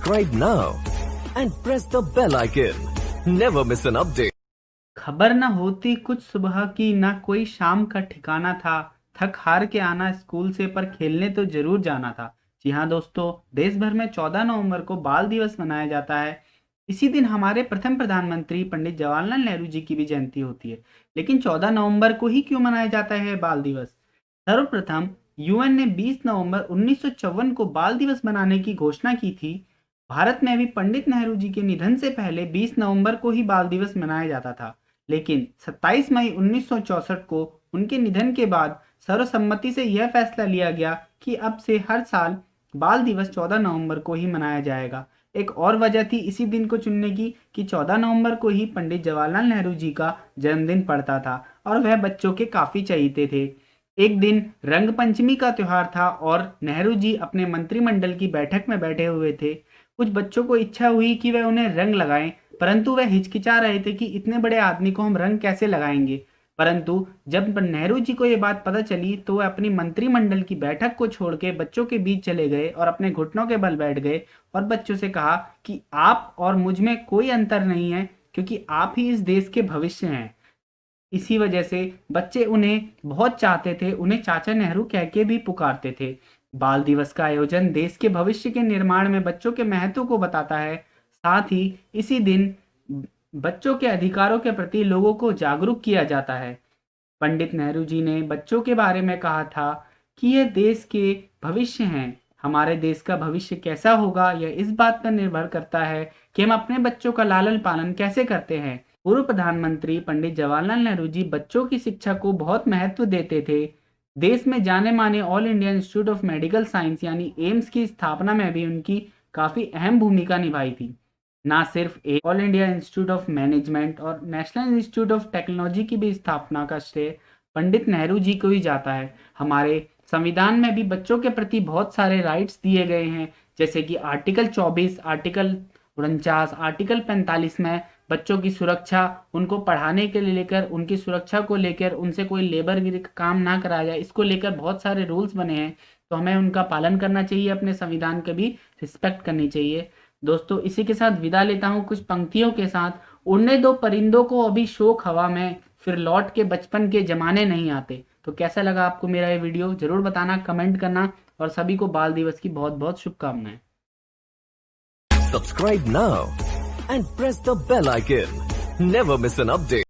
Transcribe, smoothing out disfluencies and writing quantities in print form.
Subscribe now and press the bell icon. Never miss an update. खबर न होती कुछ सुबह की, ना कोई शाम का ठिकाना था। थक हार के आना स्कूल से, पर खेलने तो जरूर जाना था। जी हाँ दोस्तों, देश भर में 14 नवंबर को बाल दिवस मनाया जाता है। इसी दिन हमारे प्रथम प्रधानमंत्री पंडित जवाहरलाल नेहरू जी की भी जयंती होती है। लेकिन 14 नवंबर को ही क्यों मनाया जाता है बाल दिवस? सर्वप्रथम यूएन ने 20 नवंबर 1954 को बाल दिवस मनाने की घोषणा की थी। भारत में भी पंडित नेहरू जी के निधन से पहले 20 नवंबर को ही बाल दिवस मनाया जाता था। लेकिन 27 मई 1964 को उनके निधन के बाद सर्वसम्मति से यह फैसला लिया गया कि अब से हर साल बाल दिवस 14 नवंबर को ही मनाया जाएगा। एक और वजह थी इसी दिन को चुनने की कि 14 नवंबर को ही पंडित जवाहरलाल नेहरू जी का जन्मदिन पड़ता था और वह बच्चों के काफी चहीते थे। एक दिन रंग पंचमी का त्योहार था और नेहरू जी अपने मंत्रिमंडल की बैठक में बैठे हुए थे। कुछ बच्चों को इच्छा हुई कि वह उन्हें रंग लगाएं, परंतु वह हिचकिचा रहे थे कि इतने बड़े आदमी को हम रंग कैसे लगाएंगे। परंतु जब नेहरू जी को ये बात पता चली तो वह अपनी मंत्रिमंडल की बैठक को छोड़ के बच्चों के बीच चले गए और अपने घुटनों के बल बैठ गए और बच्चों से कहा कि आप और मुझ में कोई अंतर नहीं है, क्योंकि आप ही इस देश के भविष्य हैं। इसी वजह से बच्चे उन्हें बहुत चाहते थे, उन्हें चाचा नेहरू कह के भी पुकारते थे। बाल दिवस का आयोजन देश के भविष्य के निर्माण में बच्चों के महत्व को बताता है। साथ ही इसी दिन बच्चों के अधिकारों के प्रति लोगों को जागरूक किया जाता है। पंडित नेहरू जी ने बच्चों के बारे में कहा था कि ये देश के भविष्य हैं। हमारे देश का भविष्य कैसा होगा यह इस बात पर निर्भर करता है कि हम अपने बच्चों का लालन पालन कैसे करते हैं। पूर्व प्रधानमंत्री पंडित जवाहरलाल नेहरू जी बच्चों की शिक्षा को बहुत महत्व देते थे। देश में जाने माने all India institute of medical science यानी एम्स की स्थापना में भी उनकी काफी अहम भूमिका निभाई थी। ना सिर्फ all India institute of management और नेशनल इंस्टीट्यूट ऑफ टेक्नोलॉजी की भी स्थापना का श्रेय पंडित नेहरू जी को ही जाता है। हमारे संविधान में भी बच्चों के प्रति बहुत सारे राइट्स दिए गए हैं, जैसे कि आर्टिकल 24, आर्टिकल 49, आर्टिकल 45 में बच्चों की सुरक्षा, उनको पढ़ाने के लिए लेकर उनकी सुरक्षा को लेकर उनसे कोई लेबर का काम ना कराया जाए, इसको लेकर बहुत सारे रूल्स बने हैं। तो हमें उनका पालन करना चाहिए, अपने संविधान का भी रिस्पेक्ट करनी चाहिए। दोस्तों, इसी के साथ विदा लेता हूँ कुछ पंक्तियों के साथ। उड़ने दो परिंदों को अभी शौक हवा में, फिर लौट के बचपन के जमाने नहीं आते। तो कैसा लगा आपको मेरा ये वीडियो जरूर बताना, कमेंट करना, और सभी को बाल दिवस की बहुत बहुत शुभकामनाएं। Subscribe now and press the bell icon. Never miss an update.